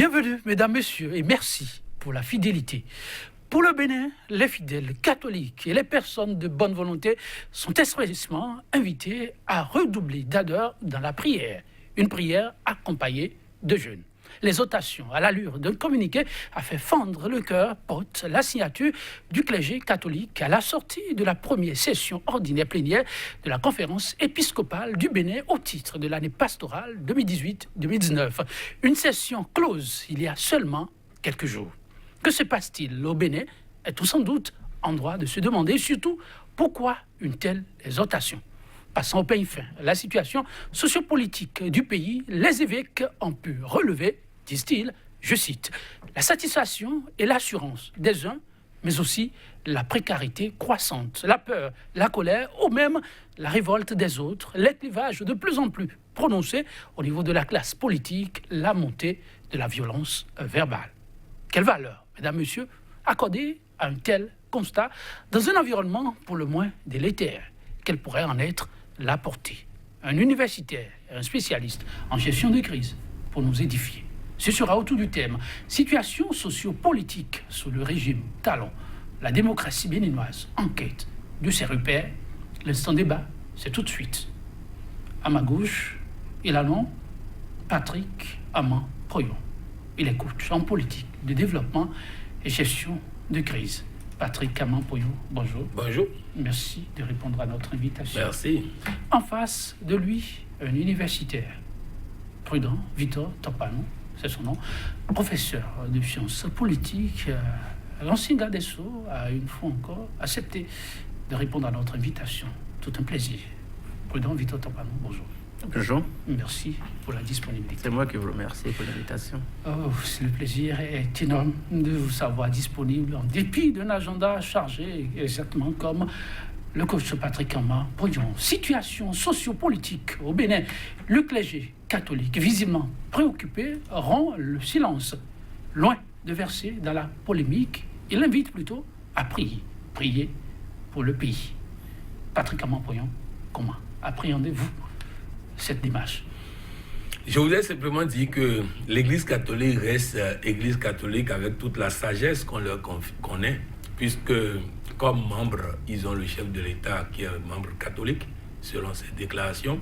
Bienvenue, mesdames, messieurs, et merci pour la fidélité. Pour le Bénin, les fidèles catholiques et les personnes de bonne volonté sont expressément invités à redoubler d'ardeur dans la prière. Une prière accompagnée de jeûne. L'exhortation à l'allure d'un communiqué a fait fendre le cœur porte la signature du clergé catholique à la sortie de la première session ordinaire plénière de la conférence épiscopale du Bénin au titre de l'année pastorale 2018-2019. Une session close il y a seulement quelques jours. Que se passe-t-il au Bénin? Est-on sans doute en droit de se demander surtout pourquoi une telle exhortation? Passant au peigne fin, la situation sociopolitique du pays, les évêques ont pu relever, disent-ils, je cite, la satisfaction et l'assurance des uns, mais aussi la précarité croissante, la peur, la colère ou même la révolte des autres, les clivages de plus en plus prononcés au niveau de la classe politique, la montée de la violence verbale. Quelle valeur, mesdames, messieurs, accorder à un tel constat dans un environnement pour le moins délétère? Quelle pourrait en être la portée? Un universitaire, un spécialiste en gestion de crise pour nous édifier. Ce sera autour du thème « Situation socio-politique sous le régime Talon, la démocratie béninoise en quête de ses repères ». L'instant débat, c'est tout de suite. À ma gauche, il a nom Patrick Aman-Proyon. Il est coach en politique de développement et gestion de crise. Patrick Aman-Proyon, bonjour. Bonjour. Merci de répondre à notre invitation. Merci. En face de lui, un universitaire, Prudent Victor Topano, c'est son nom, professeur de sciences politiques, l'ancien garde des Sceaux a une fois encore accepté de répondre à notre invitation. Tout un plaisir. Prudent Victor Topano, bonjour. Bonjour. Merci pour la disponibilité. C'est moi qui vous remercie pour l'invitation. Oh, le plaisir est énorme de vous savoir disponible en dépit d'un agenda chargé, exactement comme le coach Patrick Aman-Proyon. Situation sociopolitique au Bénin. Le clergé catholique, visiblement préoccupé, rompt le silence. Loin de verser dans la polémique, il invite plutôt à prier. Prier pour le pays. Patrick Aman-Proyon, comment appréhendez-vous cette démarche? Je voudrais simplement dire que l'Église catholique reste Église catholique avec toute la sagesse qu'on leur connaît, puisque comme membre, ils ont le chef de l'État qui est un membre catholique, selon ses déclarations.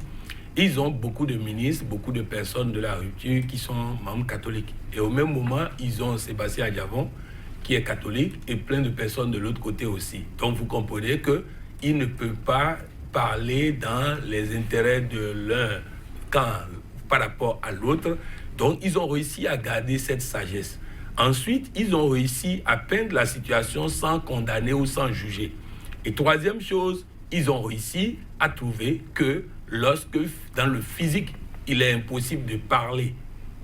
Ils ont beaucoup de ministres, beaucoup de personnes de la rupture qui sont membres catholiques. Et au même moment, ils ont Sébastien Adjavon, qui est catholique, et plein de personnes de l'autre côté aussi. Donc vous comprenez qu'ils ne peuvent pas parler dans les intérêts de l'un camp par rapport à l'autre. Donc, ils ont réussi à garder cette sagesse. Ensuite, ils ont réussi à peindre la situation sans condamner ou sans juger. Et troisième chose, ils ont réussi à trouver que lorsque, dans le physique, il est impossible de parler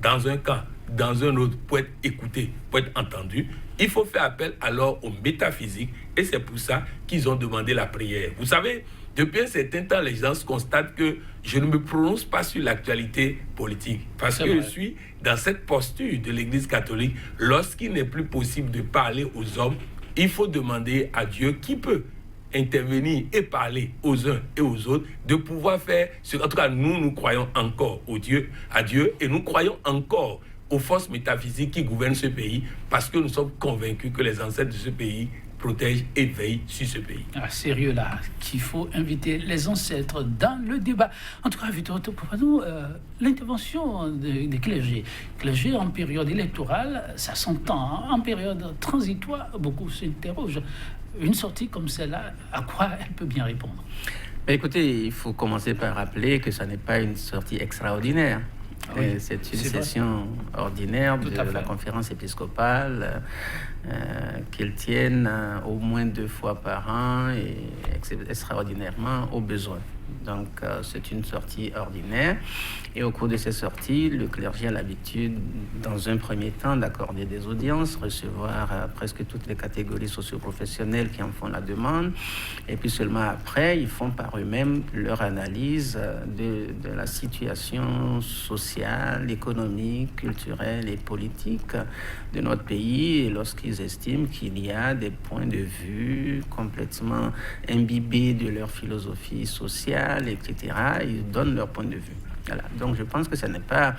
dans un camp, dans un autre, pour être écouté, pour être entendu, il faut faire appel alors au métaphysique. Et c'est pour ça qu'ils ont demandé la prière. Vous savez, depuis un certain temps, les gens constatent que je ne me prononce pas sur l'actualité politique parce que je suis dans cette posture de l'Église catholique. Lorsqu'il n'est plus possible de parler aux hommes, il faut demander à Dieu qui peut intervenir et parler aux uns et aux autres, de pouvoir faire ce en tout cas nous croyons encore à Dieu et nous croyons encore aux forces métaphysiques qui gouvernent ce pays parce que nous sommes convaincus que les ancêtres de ce pays protège et veille sur ce pays. Ah, sérieux là, qu'il faut inviter les ancêtres dans le débat. En tout cas, Victor, pour nous, l'intervention des clergés. Clergés en période électorale, ça s'entend. En période transitoire, beaucoup s'interrogent. Une sortie comme celle-là, à quoi elle peut bien répondre? Écoutez, il faut commencer par rappeler que ça n'est pas une sortie extraordinaire. Oui, c'est une session ordinaire de la conférence épiscopale qu'ils tiennent au moins 2 fois par an et extraordinairement au besoin. Donc, c'est une sortie ordinaire. Et au cours de ces sorties, le clergé a l'habitude, dans un premier temps, d'accorder des audiences, recevoir presque toutes les catégories socio-professionnelles qui en font la demande. Et puis seulement après, ils font par eux-mêmes leur analyse de la situation sociale, économique, culturelle et politique de notre pays. Et lorsqu'ils estiment qu'il y a des points de vue complètement imbibés de leur philosophie sociale, etc., ils donnent leur point de vue. Voilà. Donc je pense que ce n'est pas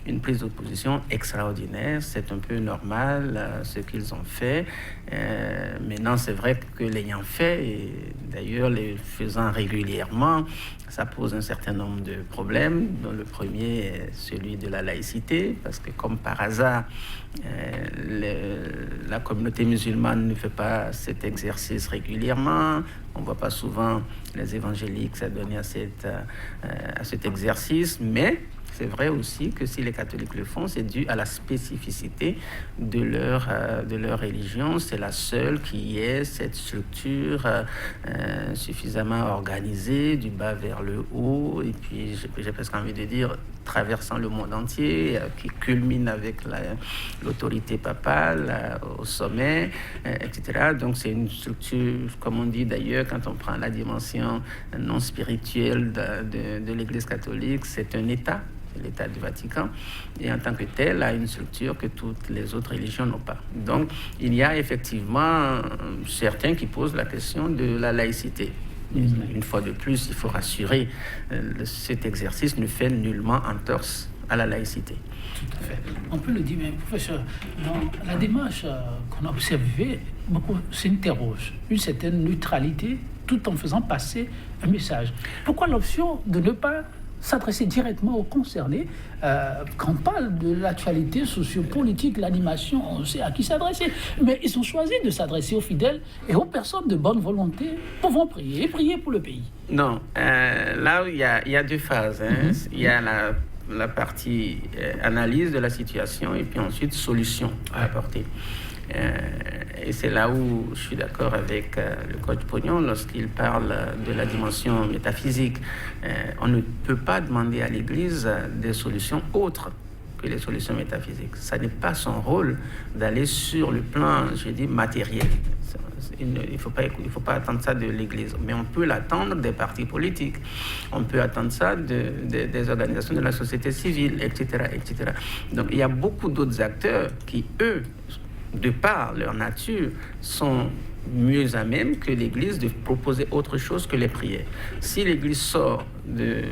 une prise de position extraordinaire, c'est un peu normal ce qu'ils ont fait. Maintenant, c'est vrai que l'ayant fait, et d'ailleurs les faisant régulièrement, ça pose un certain nombre de problèmes, dont le premier est celui de la laïcité, parce que comme par hasard, la communauté musulmane ne fait pas cet exercice régulièrement. On ne voit pas souvent les évangéliques s'adonner à cet exercice, mais c'est vrai aussi que si les catholiques le font, c'est dû à la spécificité de leur religion. C'est la seule qui ait cette structure suffisamment organisée, du bas vers le haut, et puis j'ai presque envie de dire traversant le monde entier, qui culmine avec l'autorité papale au sommet, etc. Donc c'est une structure, comme on dit d'ailleurs, quand on prend la dimension non spirituelle de l'Église catholique, c'est un État, l'État du Vatican, et en tant que tel, a une structure que toutes les autres religions n'ont pas. Donc il y a effectivement certains qui posent la question de la laïcité. Une fois de plus, il faut rassurer, cet exercice ne fait nullement entorse à la laïcité. Tout à fait. On peut le dire, mais professeur, dans la démarche qu'on a observée, beaucoup s'interrogent. Une certaine neutralité tout en faisant passer un message. Pourquoi l'option de ne pas s'adresser directement aux concernés? Quand on parle de l'actualité sociopolitique, l'animation, on sait à qui s'adresser. Mais ils ont choisi de s'adresser aux fidèles et aux personnes de bonne volonté pouvant prier et prier pour le pays. Non, là, il y a deux phases. Il y a la partie analyse de la situation et puis ensuite solution à apporter. Et c'est là où je suis d'accord avec le coach Pognon lorsqu'il parle de la dimension métaphysique. On ne peut pas demander à l'Église des solutions autres que les solutions métaphysiques. Ça n'est pas son rôle d'aller sur le plan, je dis, matériel. Il ne faut pas attendre ça de l'Église. Mais on peut l'attendre des partis politiques. On peut attendre ça des organisations de la société civile, etc., etc. Donc il y a beaucoup d'autres acteurs qui, eux, de par leur nature, sont mieux à même que l'Église de proposer autre chose que les prières. Si l'Église sort de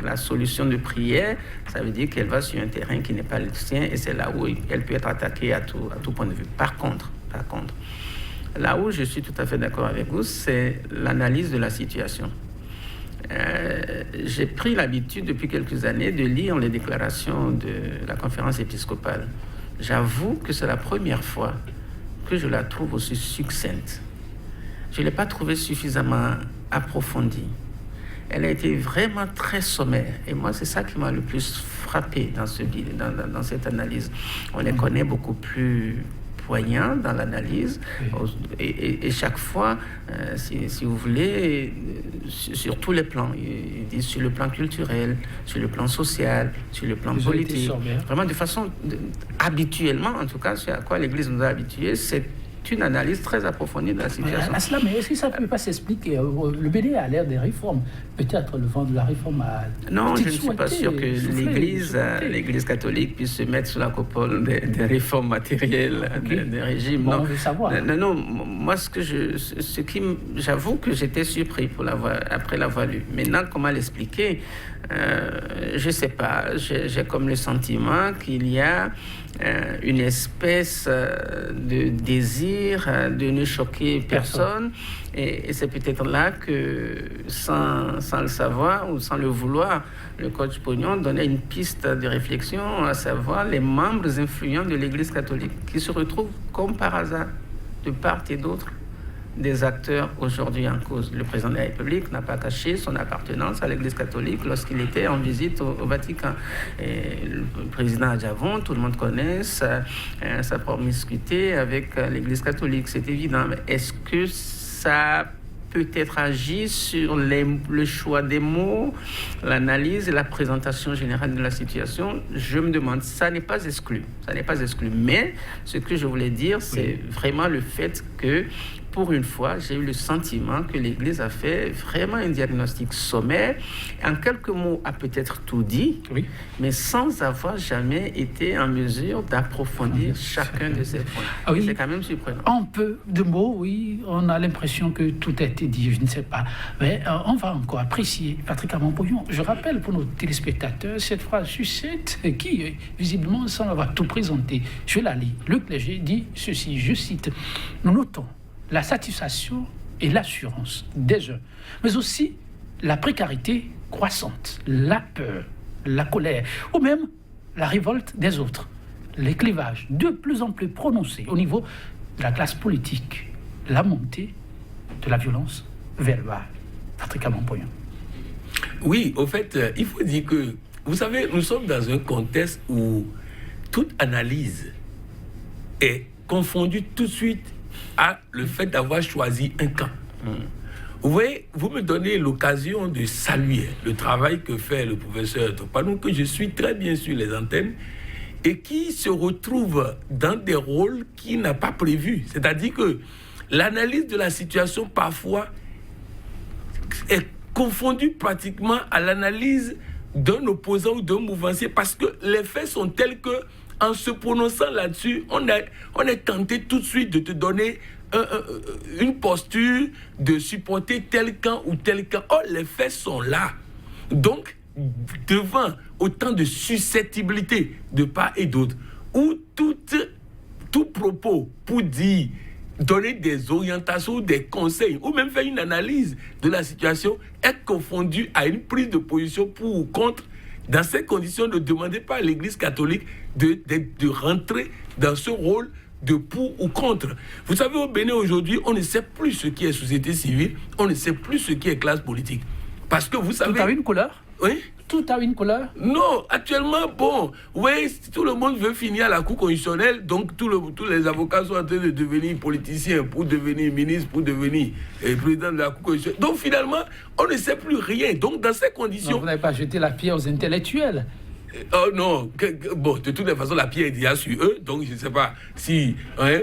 la solution de prière, ça veut dire qu'elle va sur un terrain qui n'est pas le sien et c'est là où elle peut être attaquée à tout point de vue. Par contre, là où je suis tout à fait d'accord avec vous, c'est l'analyse de la situation. J'ai pris l'habitude depuis quelques années de lire les déclarations de la conférence épiscopale. J'avoue que c'est la première fois que je la trouve aussi succincte. Je ne l'ai pas trouvée suffisamment approfondie. Elle a été vraiment très sommaire. Et moi, c'est ça qui m'a le plus frappé dans cette analyse. On les connaît beaucoup plus poignants dans l'analyse. Et chaque fois, si vous voulez, sur tous les plans, ils disent sur le plan culturel, sur le plan social, sur le plan politique. Vraiment de façon, habituellement, en tout cas, c'est à quoi l'Église nous a habitués, c'est une analyse très approfondie de la situation. Mais est-ce que ça ne peut pas s'expliquer? Le Bénin a l'air des réformes. Peut-être le vent de la réforme a... Non, je ne suis pas sûr que l'Église catholique puisse se mettre sous la coupole des réformes matérielles des régimes. Bon, on veut savoir. Non, moi, j'avoue que j'étais surpris après l'avoir lu. Maintenant, comment l'expliquer? Je ne sais pas. J'ai comme le sentiment qu'il y a une espèce de désir de ne choquer personne. Et c'est peut-être là que, sans le savoir ou sans le vouloir, le coach Pognon donnait une piste de réflexion, à savoir les membres influents de l'Église catholique qui se retrouvent comme par hasard, de part et d'autre, des acteurs aujourd'hui en cause. Le président de la République n'a pas caché son appartenance à l'Église catholique lorsqu'il était en visite au Vatican. Et le président Adjavon, tout le monde connaît sa promiscuité avec l'Église catholique, c'est évident. Mais est-ce que ça peut-être agi sur le choix des mots, l'analyse et la présentation générale de la situation? Je me demande, ça n'est pas exclu. Mais ce que je voulais dire, c'est vraiment le fait que pour une fois, j'ai eu le sentiment que l'Église a fait vraiment un diagnostic sommaire. En quelques mots, a peut-être tout dit, mais sans avoir jamais été en mesure d'approfondir chacun de ces points. C'est quand même surprenant. En peu de mots, oui, on a l'impression que tout a été dit, je ne sais pas. Mais on va encore apprécier Patrick Aman-Poyon. Je rappelle pour nos téléspectateurs cette phrase succincte qui, visiblement, sans avoir tout présenté, je la lis. Le clergé dit ceci, je cite, « Nous notons la satisfaction et l'assurance des uns, mais aussi la précarité croissante, la peur, la colère, ou même la révolte des autres, les clivages de plus en plus prononcés au niveau de la classe politique, la montée de la violence verbale. » Patrick Aman-Poyon. Oui, au fait, il faut dire que, vous savez, nous sommes dans un contexte où toute analyse est confondue tout de suite à le fait d'avoir choisi un camp. Vous voyez, vous me donnez l'occasion de saluer le travail que fait le professeur Topanou, que je suis très bien sur les antennes, et qui se retrouve dans des rôles qu'il n'a pas prévus. C'est-à-dire que l'analyse de la situation, parfois, est confondue pratiquement à l'analyse d'un opposant ou d'un mouvancier, parce que les faits sont tels que, en se prononçant là-dessus, on est tenté tout de suite de te donner une posture, de supporter tel camp ou tel camp. Or, les faits sont là. Donc, devant autant de susceptibilité de part et d'autre, où tout propos pour dire, donner des orientations, des conseils, ou même faire une analyse de la situation, est confondu à une prise de position pour ou contre. Dans ces conditions, ne demandez pas à l'Église catholique de rentrer dans ce rôle de pour ou contre. Vous savez, au Bénin aujourd'hui, on ne sait plus ce qui est société civile, on ne sait plus ce qui est classe politique. Parce que vous savez... Tout a une couleur ? Oui. Tout a une couleur ? Non, actuellement, bon, oui, tout le monde veut finir à la Cour constitutionnelle, donc tous les avocats sont en train de devenir politiciens pour devenir ministre, pour devenir président de la Cour constitutionnelle. Donc finalement, on ne sait plus rien. Donc dans ces conditions... Non, vous n'avez pas jeté la pierre aux intellectuels. Oh non, bon, de toutes les façons, la pierre est déjà sur eux, donc je ne sais pas si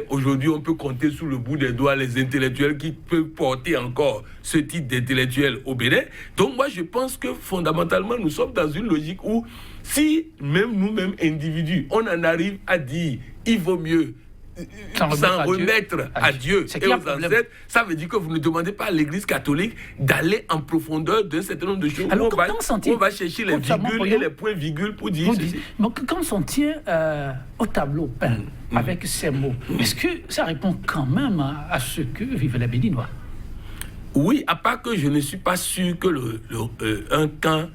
aujourd'hui on peut compter sous le bout des doigts les intellectuels qui peuvent porter encore ce type d'intellectuels au Bénin. Donc moi je pense que fondamentalement nous sommes dans une logique où si même nous-mêmes individus, on en arrive à dire il vaut mieux s'en remettre à Dieu et aux ancêtres, ça vedit que vous ne demandez pas à l'Église catholique d'aller en profondeur d'un certain nombre de choses. Alors, on va chercher les virgules et les points-virgules pour dire ceci. Donc, quand on tient au tableau peint avec ces mots, est-ce que ça répond quand même à ce que vivent les Béninois? Oui, à part que je ne suis pas sûr que un camp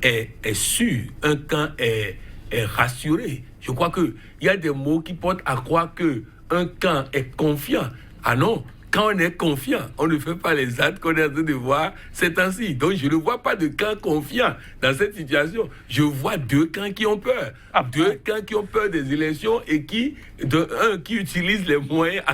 est sûr, un camp est rassuré. Je crois qu'il y a des mots qui portent à croire qu'un camp est confiant. Ah non, quand on est confiant, on ne fait pas les actes qu'on est en train de voir ces temps-ci. Donc je ne vois pas de camp confiant dans cette situation. Je vois deux camps qui ont peur. Deux camps qui ont peur des élections et qui utilise les moyens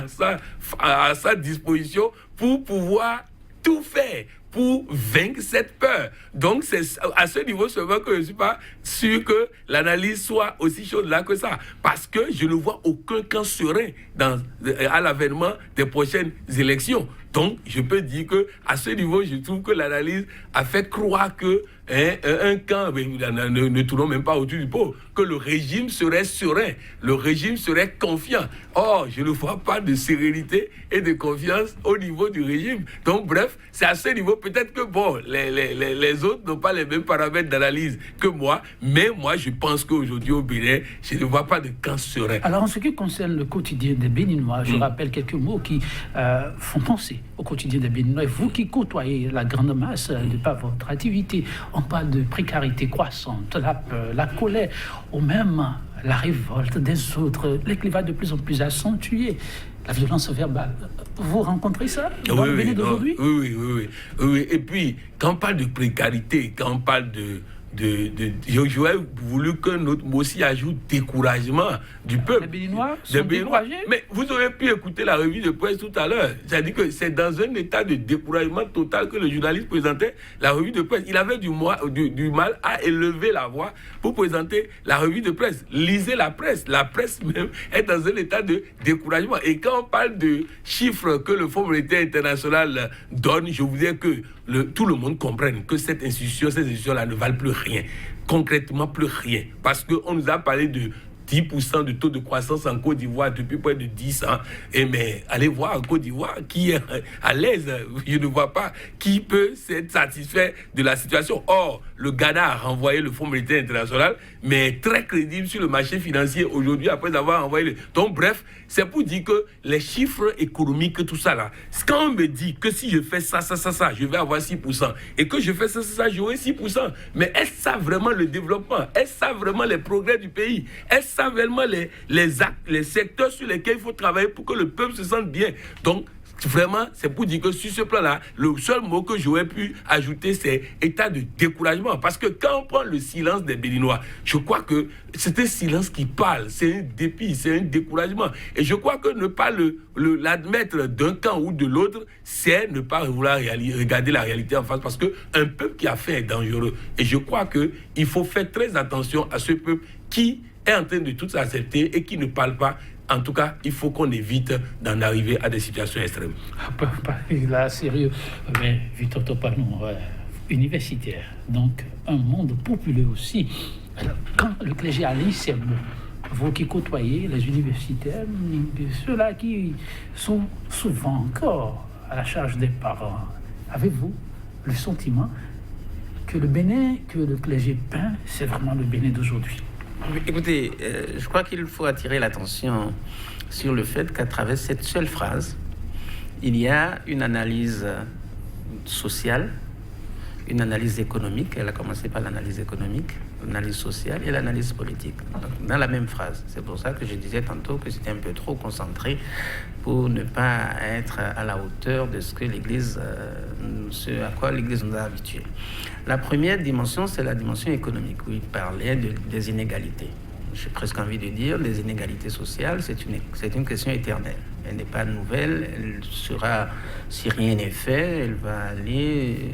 à sa disposition pour pouvoir tout faire pour vaincre cette peur. Donc c'est à ce niveau seulement que je ne suis pas sûr que l'analyse soit aussi chaude là que ça. Parce que je ne vois aucun camp serein à l'avènement des prochaines élections. Donc je peux dire qu'à ce niveau, je trouve que l'analyse a fait croire que un camp, ne tournons même pas autour du pot, que le régime serait serein, le régime serait confiant. Or, je ne vois pas de sérénité et de confiance au niveau du régime. Donc, bref, c'est à ce niveau, peut-être que, bon, les autres n'ont pas les mêmes paramètres d'analyse que moi, mais moi, je pense qu'aujourd'hui, au Bénin, je ne vois pas de camp serein. Alors, en ce qui concerne le quotidien des Béninois, je rappelle quelques mots qui font penser au quotidien des Béninois. Et vous qui côtoyez la grande masse de par votre activité, on parle de précarité croissante, la peur, la colère, ou même la révolte des autres, les clivages de plus en plus accentués, la violence verbale. Vous rencontrez ça dans le Bénin d'aujourd'hui? Oui. Et puis, quand on parle de précarité, quand on parle j'aurais voulu qu'un autre mot aussi ajoute découragement du peuple. Les Béninois sont découragés. Mais vous aurez pu écouter la revue de presse tout à l'heure. C'est-à-dire que c'est dans un état de découragement total que le journaliste présentait la revue de presse. Il avait du mal à élever la voix pour présenter la revue de presse. Lisez la presse. La presse même est dans un état de découragement. Et quand on parle de chiffres que le Fonds monétaire international donne, je voudrais que tout le monde comprenne que ces institutions-là ne valent plus rien. Concrètement, plus rien. Parce qu'on nous a parlé de 10% de taux de croissance en Côte d'Ivoire depuis près de 10 ans. Mais allez voir en Côte d'Ivoire qui est à l'aise. Je ne vois pas qui peut s'être satisfait de la situation. Or, le Ghana a renvoyé le Fonds monétaire international, mais très crédible sur le marché financier aujourd'hui après avoir envoyé Donc, bref, c'est pour dire que les chiffres économiques, tout ça là, quand on me dit que si je fais ça, je vais avoir 6%, et que je fais ça, j'aurai 6%. Mais est-ce ça vraiment le développement? Est-ce ça vraiment les progrès du pays? Est-ce ça vraiment les secteurs sur lesquels il faut travailler pour que le peuple se sente bien? Donc, vraiment, c'est pour dire que sur ce plan-là, le seul mot que j'aurais pu ajouter, c'est état de découragement. Parce que quand on prend le silence des Béninois, je crois que c'est un silence qui parle, c'est un dépit, c'est un découragement. Et je crois que ne pas l'admettre d'un camp ou de l'autre, c'est ne pas vouloir regarder la réalité en face. Parce qu'un peuple qui a faim est dangereux. Et je crois qu'il faut faire très attention à ce peuple qui est en train de tout accepter et qui ne parle pas. En tout cas, il faut qu'on évite d'en arriver à des situations extrêmes. Là, sérieux, mais Victor Topano, universitaire, donc un monde populaire aussi. Alors, quand le clergé allie ces mots, vous qui côtoyez les universitaires, ceux-là qui sont souvent encore à la charge des parents, avez-vous le sentiment que le Bénin que le clergé peint, c'est vraiment le Bénin d'aujourd'hui? Écoutez, je crois qu'il faut attirer l'attention sur le fait qu'à travers cette seule phrase, il y a une analyse sociale, une analyse économique. Elle a commencé par l'analyse économique, l'analyse sociale et l'analyse politique. Donc, dans la même phrase. C'est pour ça que je disais tantôt que c'était un peu trop concentré pour ne pas être à la hauteur de ce que l'Église, ce à quoi l'Église nous a habitués. La première dimension, c'est la dimension économique, où il parlait des inégalités. J'ai presque envie de dire, les inégalités sociales, c'est une question éternelle. Elle n'est pas nouvelle, elle sera, si rien n'est fait, elle va aller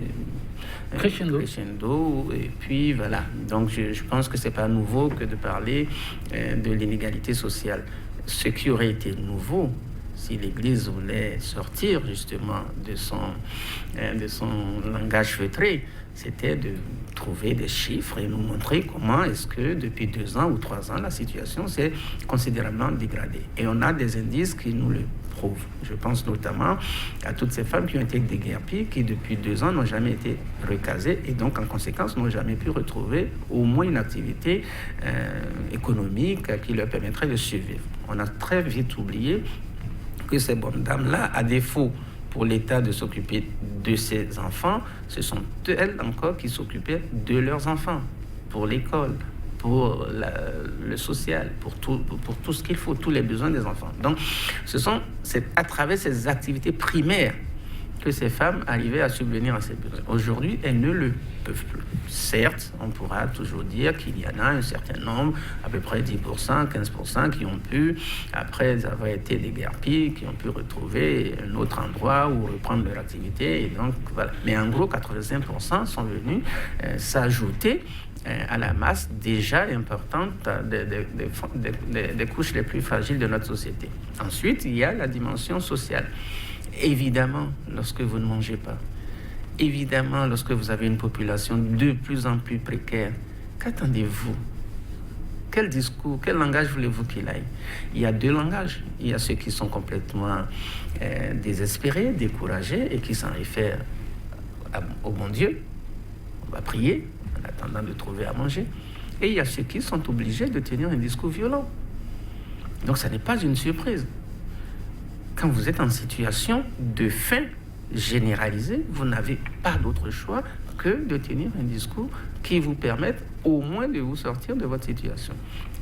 crescendo, et puis voilà. Donc je pense que c'est pas nouveau que de parler de l'inégalité sociale. Ce qui aurait été nouveau, si l'Église voulait sortir justement de son langage feutré, c'était de trouver des chiffres et nous montrer comment est-ce que depuis 2 ans ou 3 ans, la situation s'est considérablement dégradée. Et on a des indices qui nous le prouvent. Je pense notamment à toutes ces femmes qui ont été déguerpies, qui depuis 2 ans n'ont jamais été recasées et donc en conséquence n'ont jamais pu retrouver au moins une activité économique qui leur permettrait de survivre. On a très vite oublié que ces bonnes dames-là, à défaut pour l'État de s'occuper de ses enfants, ce sont elles encore qui s'occupaient de leurs enfants, pour l'école, pour le social, pour tout ce qu'il faut, tous les besoins des enfants. Donc, c'est à travers ces activités primaires que ces femmes arrivaient à subvenir à ces besoins. Aujourd'hui, elles ne le peuvent plus. Certes, on pourra toujours dire qu'il y en a un certain nombre, à peu près 10%, 15%, qui ont pu, après avoir été déguerpis, qui ont pu retrouver un autre endroit où reprendre leur activité. Et donc, voilà. Mais en gros, 85% sont venus s'ajouter à la masse déjà importante des couches les plus fragiles de notre société. Ensuite, il y a la dimension sociale. Évidemment, lorsque vous ne mangez pas, évidemment, lorsque vous avez une population de plus en plus précaire, qu'attendez-vous? Quel discours, quel langage voulez-vous qu'il aille? Il y a 2 langages. Il y a ceux qui sont complètement désespérés, découragés et qui s'en réfèrent au bon Dieu. On va prier en attendant de trouver à manger. Et il y a ceux qui sont obligés de tenir un discours violent. Donc, ça n'est pas une surprise. Quand vous êtes en situation de faim généralisée, vous n'avez pas d'autre choix que de tenir un discours qui vous permette au moins de vous sortir de votre situation.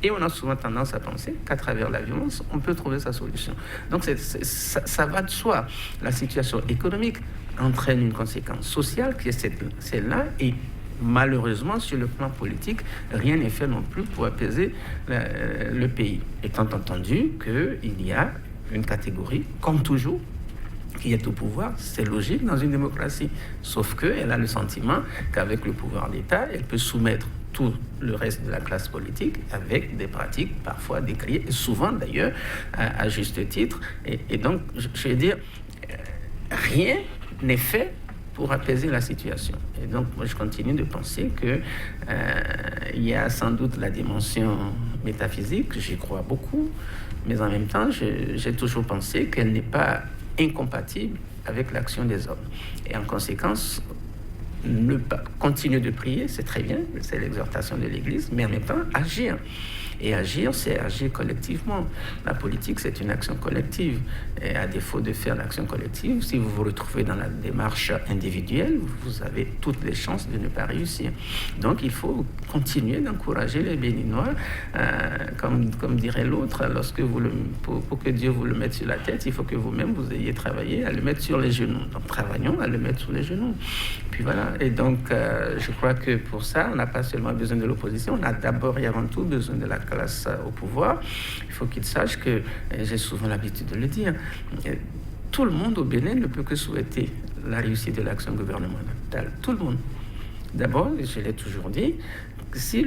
Et on a souvent tendance à penser qu'à travers la violence, on peut trouver sa solution. Donc ça va de soi. La situation économique entraîne une conséquence sociale qui est celle-là, et malheureusement, sur le plan politique, rien n'est fait non plus pour apaiser le pays. Étant entendu qu'il y a une catégorie, comme toujours, qui est au pouvoir, c'est logique dans une démocratie. Sauf qu'elle a le sentiment qu'avec le pouvoir d'État, elle peut soumettre tout le reste de la classe politique avec des pratiques parfois décriées, et souvent d'ailleurs à juste titre. Et donc, je veux dire, rien n'est fait pour apaiser la situation. Et donc, moi, je continue de penser qu'il y a sans doute la dimension métaphysique, j'y crois beaucoup, mais en même temps, j'ai toujours pensé qu'elle n'est pas incompatible avec l'action des hommes. Et en conséquence, ne pas continuer de prier, c'est très bien, c'est l'exhortation de l'Église, mais en même temps, agir. Et agir, c'est agir collectivement. La politique, c'est une action collective. Et à défaut de faire l'action collective, si vous vous retrouvez dans la démarche individuelle, vous avez toutes les chances de ne pas réussir. Donc, il faut continuer d'encourager les Béninois, comme dirait l'autre, pour que Dieu vous le mette sur la tête, il faut que vous-même, vous ayez travaillé à le mettre sur les genoux. Donc, travaillons à le mettre sur les genoux. Puis voilà. Et donc, je crois que pour ça, on n'a pas seulement besoin de l'opposition, on a d'abord et avant tout besoin de la classe au pouvoir. Il faut qu'ils sachent que, j'ai souvent l'habitude de le dire, tout le monde au Bénin ne peut que souhaiter la réussite de l'action gouvernementale. Tout le monde. D'abord, je l'ai toujours dit, si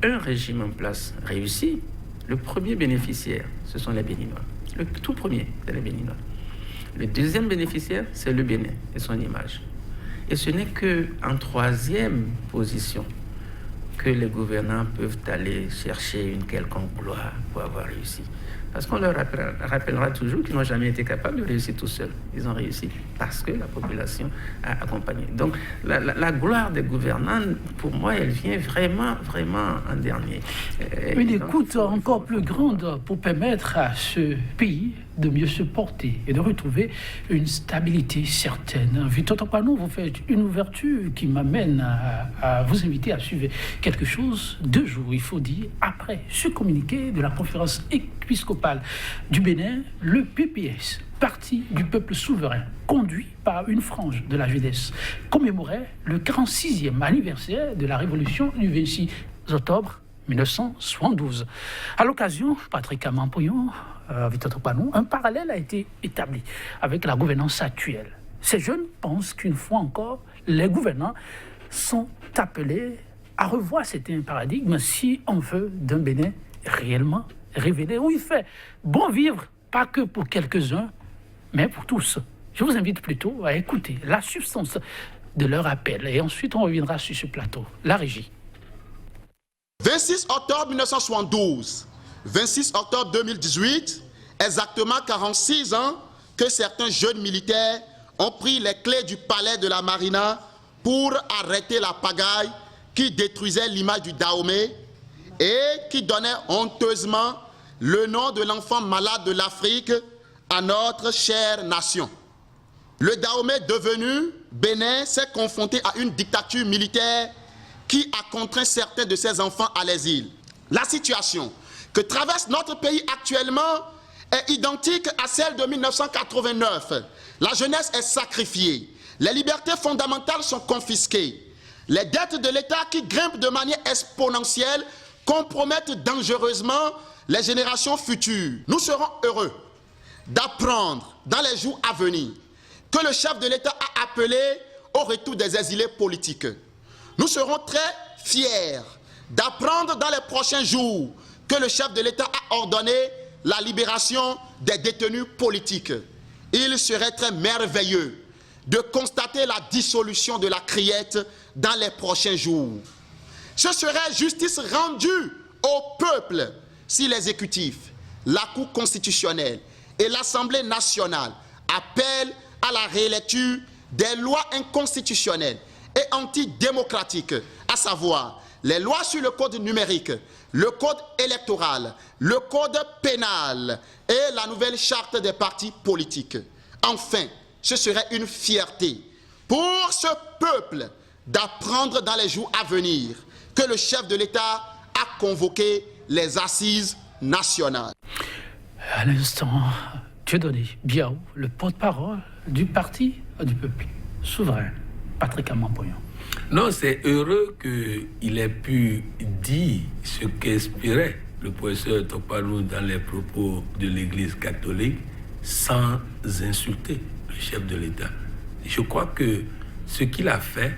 un régime en place réussit, le premier bénéficiaire, ce sont les Béninois. Le tout premier, c'est les Béninois. Le deuxième bénéficiaire, c'est le Bénin et son image. Et ce n'est qu'en troisième position que les gouvernants peuvent aller chercher une quelconque gloire pour avoir réussi. Parce qu'on leur rappellera toujours qu'ils n'ont jamais été capables de réussir tout seuls. Ils ont réussi parce que la population a accompagné. Donc la gloire des gouvernants, pour moi, elle vient vraiment, vraiment en dernier. Une écoute encore plus grande pour permettre à ce pays de mieux se porter et de retrouver une stabilité certaine. Victor Topano, vous faites une ouverture qui m'amène à vous inviter à suivre quelque chose 2 jours, il faut dire, après ce communiqué de la conférence épiscopale du Bénin, le PPS, Parti du peuple souverain, conduit par une frange de la jeunesse, commémorait le 46e anniversaire de la révolution du 26 octobre 1972. À l'occasion, Patrick Amampouillon, Victor Topano, un parallèle a été établi avec la gouvernance actuelle. Ces jeunes pensent qu'une fois encore, les gouvernants sont appelés à revoir certains paradigmes si on veut d'un Bénin réellement révélé, où il fait bon vivre, pas que pour quelques-uns, mais pour tous. Je vous invite plutôt à écouter la substance de leur appel et ensuite on reviendra sur ce plateau. La régie. 26 octobre 1972, 26 octobre 2018, exactement 46 ans que certains jeunes militaires ont pris les clés du palais de la Marina pour arrêter la pagaille qui détruisait l'image du Dahomey et qui donnait honteusement le nom de l'enfant malade de l'Afrique à notre chère nation. Le Dahomey devenu Bénin s'est confronté à une dictature militaire qui a contraint certains de ses enfants à l'exil. La situation que traverse notre pays actuellement est identique à celle de 1989. La jeunesse est sacrifiée, les libertés fondamentales sont confisquées, les dettes de l'État qui grimpent de manière exponentielle compromettent dangereusement les générations futures. Nous serons heureux d'apprendre dans les jours à venir que le chef de l'État a appelé au retour des exilés politiques. Nous serons très fiers d'apprendre dans les prochains jours que le chef de l'État a ordonné la libération des détenus politiques. Il serait très merveilleux de constater la dissolution de la criette dans les prochains jours. Ce serait justice rendue au peuple si l'exécutif, la Cour constitutionnelle et l'Assemblée nationale appellent à la rélecture des lois inconstitutionnelles et antidémocratiques, à savoir les lois sur le code numérique, le code électoral, le code pénal et la nouvelle charte des partis politiques. Enfin, ce serait une fierté pour ce peuple d'apprendre dans les jours à venir que le chef de l'État a convoqué les assises nationales. À l'instant, Dieudonné Biao, le porte-parole du Parti du peuple souverain, Patrick Amampouillon. Non, c'est heureux qu'il ait pu dire ce qu'inspirait le professeur Tokpanou dans les propos de l'Église catholique sans insulter le chef de l'État. Je crois que ce qu'il a fait,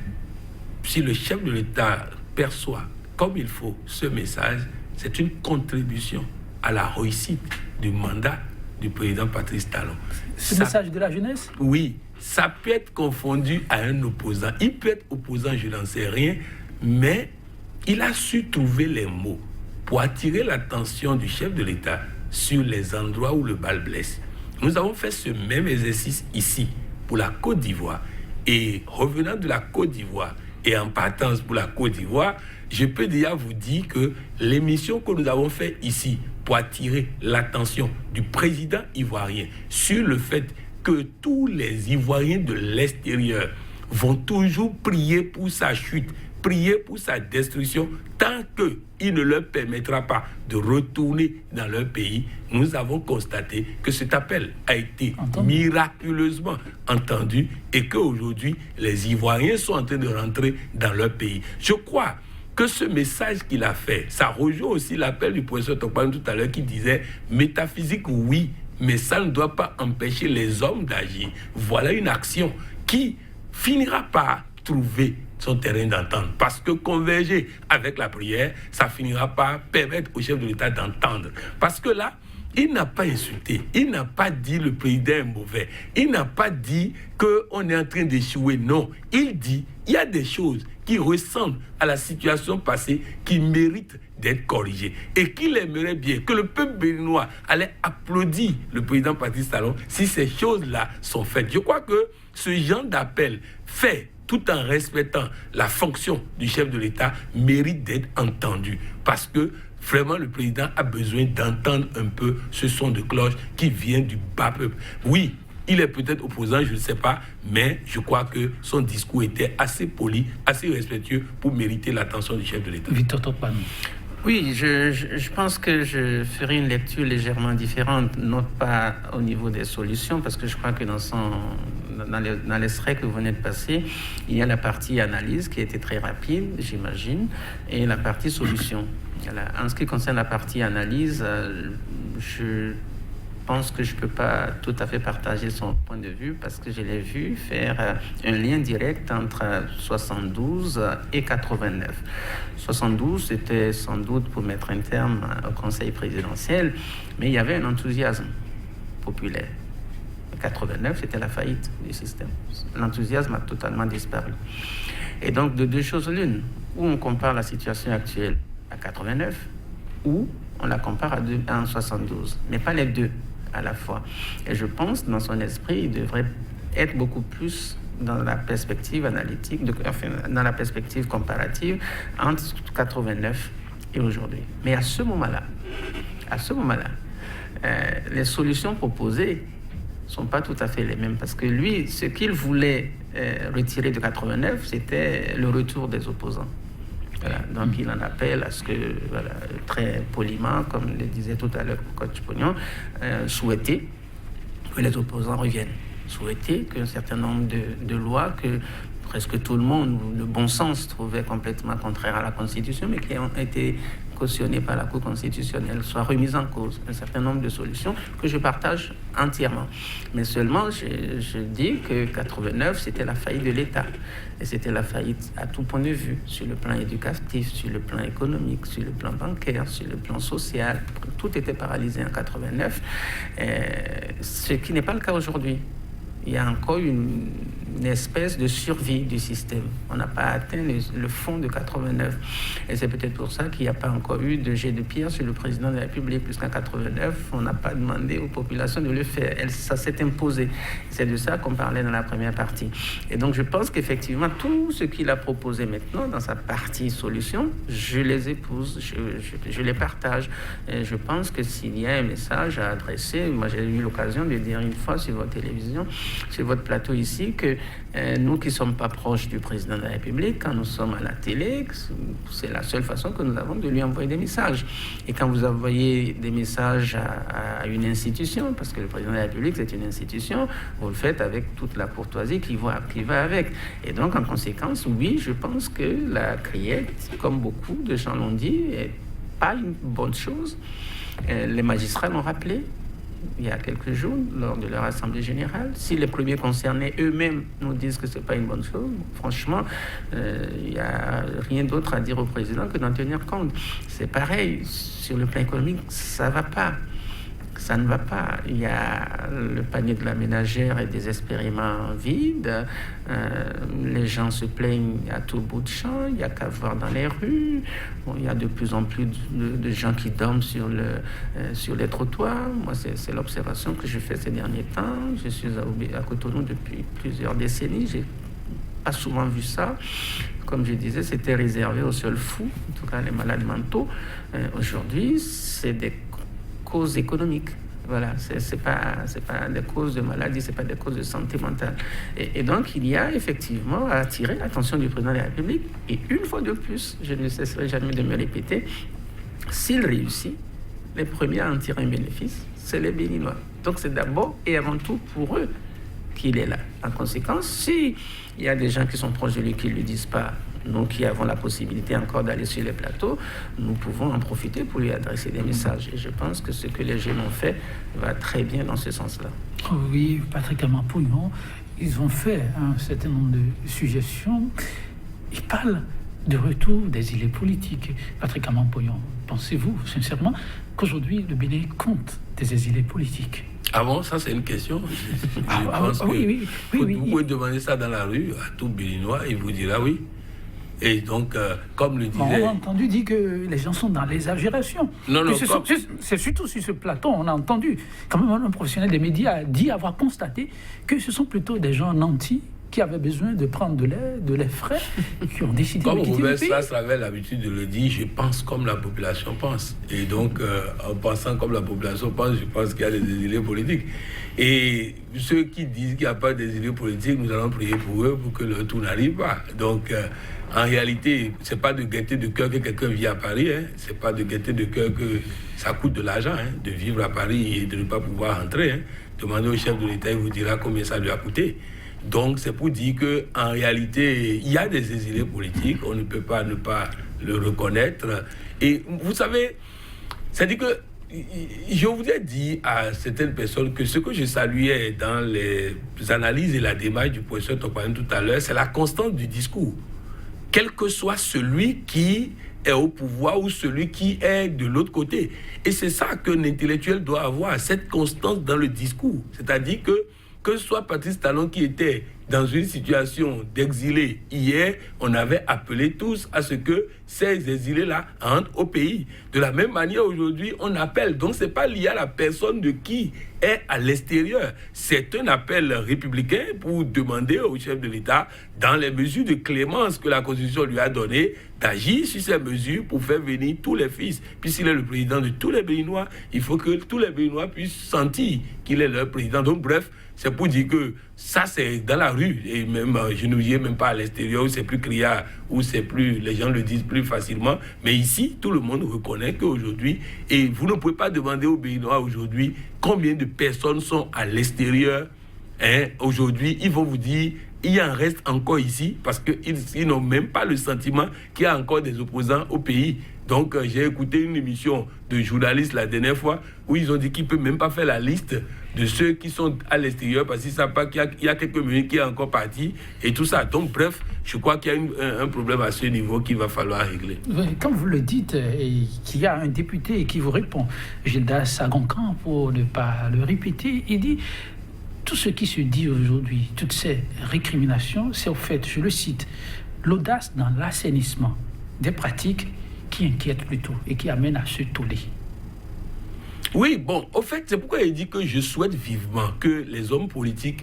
si le chef de l'État perçoit comme il faut ce message, c'est une contribution à la réussite du mandat du président Patrice Talon. Ce message de la jeunesse? Oui, ça peut être confondu à un opposant. Il peut être opposant, je n'en sais rien, mais il a su trouver les mots pour attirer l'attention du chef de l'État sur les endroits où le bal blesse. Nous avons fait ce même exercice ici pour la Côte d'Ivoire. Et revenant de la Côte d'Ivoire et en partance pour la Côte d'Ivoire, je peux déjà vous dire que l'émission que nous avons faite ici pour attirer l'attention du président ivoirien sur le fait que tous les Ivoiriens de l'extérieur vont toujours prier pour sa chute, prier pour sa destruction, tant qu'il ne leur permettra pas de retourner dans leur pays. Nous avons constaté que cet appel a été miraculeusement entendu et qu'aujourd'hui, les Ivoiriens sont en train de rentrer dans leur pays. Je crois que ce message qu'il a fait, ça rejoint aussi l'appel du professeur Tokpanou tout à l'heure qui disait « métaphysique, oui, mais ça ne doit pas empêcher les hommes d'agir ». Voilà une action qui finira par trouver son terrain d'entente. Parce que converger avec la prière, ça finira par permettre au chef de l'État d'entendre. Parce que là, il n'a pas insulté, il n'a pas dit le président est mauvais, il n'a pas dit qu'on est en train d'échouer. Non, il dit il y a des choses qui ressemblent à la situation passée qui méritent d'être corrigées et qu'il aimerait bien que le peuple béninois allait applaudir le président Patrice Talon si ces choses-là sont faites. Je crois que ce genre d'appel fait tout en respectant la fonction du chef de l'État mérite d'être entendu parce que vraiment, le président a besoin d'entendre un peu ce son de cloche qui vient du bas peuple. Oui, il est peut-être opposant, je ne sais pas, mais je crois que son discours était assez poli, assez respectueux pour mériter l'attention du chef de l'État. Victor Tokpanou. Oui, je pense que je ferai une lecture légèrement différente, non pas au niveau des solutions, parce que je crois que dans l'extrait que vous venez de passer, il y a la partie analyse qui était très rapide, j'imagine, et la partie solution. En ce qui concerne la partie analyse, je pense que je ne peux pas tout à fait partager son point de vue parce que je l'ai vu faire un lien direct entre 72 et 89. 72, c'était sans doute pour mettre un terme au Conseil présidentiel, mais il y avait un enthousiasme populaire. 89, c'était la faillite du système. L'enthousiasme a totalement disparu. Et donc, de deux choses l'une, où on compare la situation actuelle à 89 ou on la compare à 72, mais pas les deux à la fois. Et je pense, dans son esprit, il devrait être beaucoup plus dans la perspective analytique, dans la perspective comparative entre 89 et aujourd'hui. Mais à ce moment-là, les solutions proposées ne sont pas tout à fait les mêmes parce que lui, ce qu'il voulait retirer de 89, c'était le retour des opposants. Voilà. Donc, il en appelle à ce que, très poliment, comme le disait tout à l'heure Coach Pognon, souhaiter que les opposants reviennent. Souhaiter qu'un certain nombre de lois que presque tout le monde, le bon sens, trouvait complètement contraires à la Constitution, mais qui ont été cautionnées par la Cour constitutionnelle, soient remises en cause. Un certain nombre de solutions que je partage entièrement. Mais seulement, je dis que 89, c'était la faillite de l'État. Et c'était la faillite à tout point de vue, sur le plan éducatif, sur le plan économique, sur le plan bancaire, sur le plan social. Tout était paralysé en 89, ce qui n'est pas le cas aujourd'hui. Il y a encore une espèce de survie du système. On n'a pas atteint le fond de 89. Et c'est peut-être pour ça qu'il n'y a pas encore eu de jet de pierre sur le président de la République, puisqu'en 89, on n'a pas demandé aux populations de le faire. Ça s'est imposé. C'est de ça qu'on parlait dans la première partie. Et donc, je pense qu'effectivement, tout ce qu'il a proposé maintenant dans sa partie solution, je les épouse, je les partage. Et je pense que s'il y a un message à adresser, moi j'ai eu l'occasion de dire une fois sur votre télévision, sur votre plateau ici, que nous qui ne sommes pas proches du président de la République, quand nous sommes à la télé, c'est la seule façon que nous avons de lui envoyer des messages. Et quand vous envoyez des messages à une institution, parce que le président de la République, c'est une institution, vous le faites avec toute la courtoisie qui va avec. Et donc, en conséquence, oui, je pense que la criette, comme beaucoup de gens l'ont dit, n'est pas une bonne chose. Les magistrats l'ont rappelé il y a quelques jours, lors de leur assemblée générale. Si les premiers concernés eux-mêmes nous disent que ce n'est pas une bonne chose, franchement, il n'y a rien d'autre à dire au président que d'en tenir compte. C'est pareil, sur le plan économique, ça ne va pas. Ça ne va pas. Il y a le panier de la ménagère et désespérément vide. Les gens se plaignent à tout bout de champ. Il n'y a qu'à voir dans les rues. Bon, il y a de plus en plus de gens qui dorment sur les trottoirs. Moi, c'est l'observation que je fais ces derniers temps. Je suis à Cotonou depuis plusieurs décennies. J'ai pas souvent vu ça. Comme je disais, c'était réservé aux seuls fous, en tout cas les malades mentaux. Aujourd'hui, c'est des causes économiques. Voilà, c'est pas des causes de maladie, c'est pas des causes de santé mentale. Et donc, il y a effectivement à attirer l'attention du président de la République. Et une fois de plus, je ne cesserai jamais de me répéter, s'il réussit, les premiers à en tirer un bénéfice, c'est les Béninois. Donc, c'est d'abord et avant tout pour eux qu'il est là. En conséquence, s'il y a des gens qui sont proches de lui qui ne lui disent pas, nous qui avons la possibilité encore d'aller sur les plateaux, nous pouvons en profiter pour lui adresser des messages. Et je pense que ce que les jeunes ont fait va très bien dans ce sens-là. Oui, Patrick Amampouyon, ils ont fait un certain nombre de suggestions. Ils parlent de retour des îlets politiques. Patrick Amampouyon, pensez-vous sincèrement qu'aujourd'hui le Bénin compte des exilés politiques? Ah bon, ça c'est une question. Oui. Vous pouvez demander ça dans la rue à tout Béninois, il vous dira oui. Et donc, comme le disait... On a entendu dire que les gens sont dans l'exagération. C'est surtout sur ce plateau, on a entendu, quand même un professionnel des médias dit avoir constaté que ce sont plutôt des gens nantis qui avaient besoin de prendre de lait frais, qui ont décidé de quitter le pays. Comme ça avait l'habitude de le dire, je pense comme la population pense. Et donc, en pensant comme la population pense, je pense qu'il y a des exilés politiques. Et ceux qui disent qu'il n'y a pas d'exilés politiques, nous allons prier pour eux pour que le tout n'arrive pas. Donc, en réalité, ce n'est pas de gaieté de cœur que quelqu'un vit à Paris. Ce n'est pas de gaieté de cœur que ça coûte de l'argent de vivre à Paris et de ne pas pouvoir rentrer. Demandez au chef de l'État, il vous dira combien ça lui a coûté. Donc, c'est pour dire qu'en réalité, il y a des exilés politiques. On ne peut pas ne pas le reconnaître. Et vous savez, c'est-à-dire que je vous ai dit à certaines personnes que ce que je saluais dans les analyses et la démarche du professeur Tokpagne tout à l'heure, c'est la constance du discours. Quel que soit celui qui est au pouvoir ou celui qui est de l'autre côté. Et c'est ça qu'un intellectuel doit avoir, cette constance dans le discours. C'est-à-dire que ce soit Patrice Talon qui était dans une situation d'exilé hier, on avait appelé tous à ce que ces exilés-là rentrent au pays. De la même manière, aujourd'hui, on appelle. Donc, ce n'est pas lié à la personne de qui est à l'extérieur. C'est un appel républicain pour demander au chef de l'État, dans les mesures de clémence que la Constitution lui a données, d'agir sur ces mesures pour faire venir tous les fils. Puisqu'il est le président de tous les Béninois, il faut que tous les Béninois puissent sentir qu'il est leur président. Donc, bref, c'est pour dire que ça, c'est dans la rue. Et même, je ne viens même pas à l'extérieur où c'est plus criard, où c'est plus, les gens le disent plus facilement. Mais ici, tout le monde reconnaît qu'aujourd'hui, et vous ne pouvez pas demander aux Béninois aujourd'hui combien de personnes sont à l'extérieur. Aujourd'hui, ils vont vous dire, il en reste encore ici, parce qu'ils n'ont même pas le sentiment qu'il y a encore des opposants au pays. Donc, j'ai écouté une émission de journalistes la dernière fois où ils ont dit qu'ils ne peuvent même pas faire la liste de ceux qui sont à l'extérieur parce qu'ils ne savent pas qu'il y a quelques minutes qui est encore parti et tout ça. Donc, bref, je crois qu'il y a un problème à ce niveau qu'il va falloir régler. Comme vous le dites, et qu'il y a un député qui vous répond, Gildas Agoncan, pour ne pas le répéter, il dit tout ce qui se dit aujourd'hui, toutes ces récriminations, c'est au fait, je le cite, l'audace dans l'assainissement des pratiques qui inquiètent plutôt et qui amènent à se toller. Oui, bon, au fait, c'est pourquoi il dit que je souhaite vivement que les hommes politiques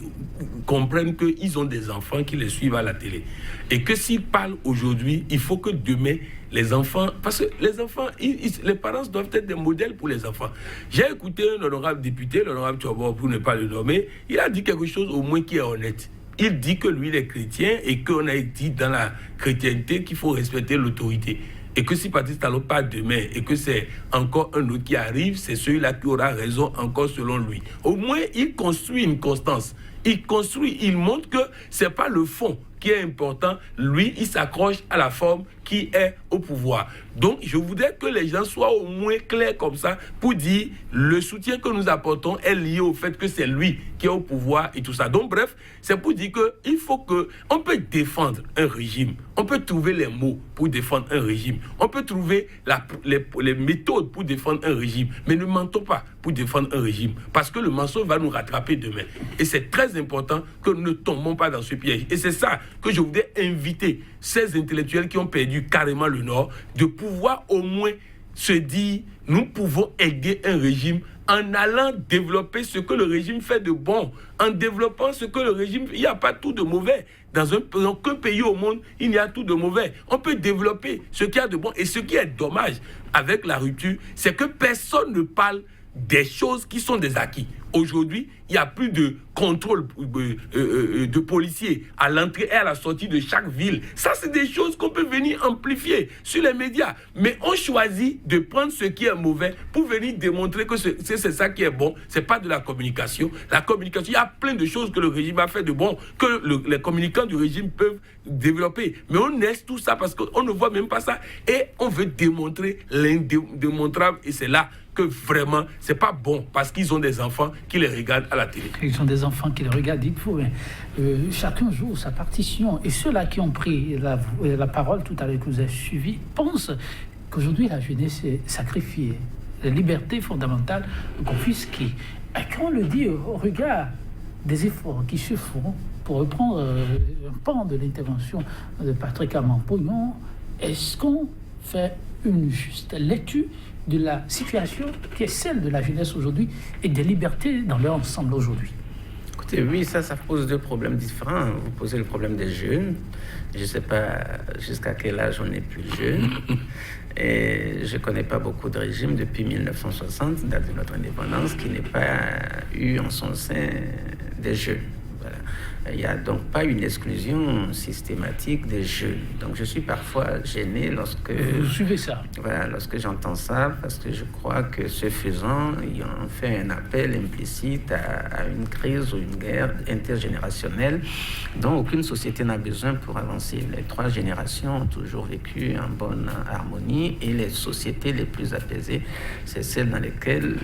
comprennent qu'ils ont des enfants qui les suivent à la télé. Et que s'ils parlent aujourd'hui, il faut que demain, les enfants... Parce que les enfants, les parents doivent être des modèles pour les enfants. J'ai écouté un honorable député, l'honorable Tchobor, pour ne pas le nommer, il a dit quelque chose au moins qui est honnête. il dit que lui, il est chrétien et qu'on a dit dans la chrétienté qu'il faut respecter l'autorité. Et que si Patrice Talon part demain et que c'est encore un autre qui arrive, c'est celui-là qui aura raison encore selon lui. Au moins, il construit une constance. Il montre que ce n'est pas le fond qui est important. Lui, il s'accroche à la forme qui est au pouvoir. Donc, je voudrais que les gens soient au moins clairs comme ça pour dire le soutien que nous apportons est lié au fait que c'est lui qui est au pouvoir et tout ça. Donc, bref, c'est pour dire qu'il faut que... On peut défendre un régime. On peut trouver les mots pour défendre un régime. On peut trouver les méthodes pour défendre un régime. Mais ne mentons pas pour défendre un régime. Parce que le mensonge va nous rattraper demain. Et c'est très important que nous ne tombons pas dans ce piège. Et c'est ça que je voudrais inviter ces intellectuels qui ont perdu carrément le Nord, de pouvoir au moins se dire, nous pouvons aider un régime en allant développer ce que le régime fait de bon, en développant ce que le régime... Il n'y a pas tout de mauvais. Dans aucun pays au monde, il n'y a tout de mauvais. On peut développer ce qu'il y a de bon. Et ce qui est dommage avec la rupture, c'est que personne ne parle des choses qui sont des acquis. Aujourd'hui, il n'y a plus de contrôle de policiers à l'entrée et à la sortie de chaque ville. Ça, c'est des choses qu'on peut venir amplifier sur les médias. Mais on choisit de prendre ce qui est mauvais pour venir démontrer que c'est ça qui est bon. Ce n'est pas de la communication. La communication, il y a plein de choses que le régime a fait de bon, que les communicants du régime peuvent développer. Mais on laisse tout ça parce qu'on ne voit même pas ça. Et on veut démontrer l'indémontrable. Et c'est là que vraiment, c'est pas bon parce qu'ils ont des enfants qui les regardent à la télé. Ils ont des enfants qui les regardent, dites-vous. Chacun joue sa partition. Et ceux-là qui ont pris la parole tout à l'heure que vous avez suivi pensent qu'aujourd'hui la jeunesse est sacrifiée, la liberté fondamentale confisquée. Et quand on le dit au regard des efforts qui se font pour reprendre un pan de l'intervention de Patrick Aman-Pognon, est-ce qu'on fait une juste lecture de la situation qui est celle de la jeunesse aujourd'hui et des libertés dans leur ensemble aujourd'hui? Écoutez, oui, ça pose deux problèmes différents. Vous posez le problème des jeunes. Je ne sais pas jusqu'à quel âge on est plus jeune. Et je ne connais pas beaucoup de régimes depuis 1960, date de notre indépendance, qui n'ait pas eu en son sein des jeunes. Voilà. Il n'y a donc pas une exclusion systématique des jeunes. Donc je suis parfois gêné lorsque... Vous suivez ça? Voilà, lorsque j'entends ça, parce que je crois que ce faisant, ils ont fait un appel implicite à une crise ou une guerre intergénérationnelle dont aucune société n'a besoin pour avancer. Les trois générations ont toujours vécu en bonne harmonie et les sociétés les plus apaisées, c'est celles dans lesquelles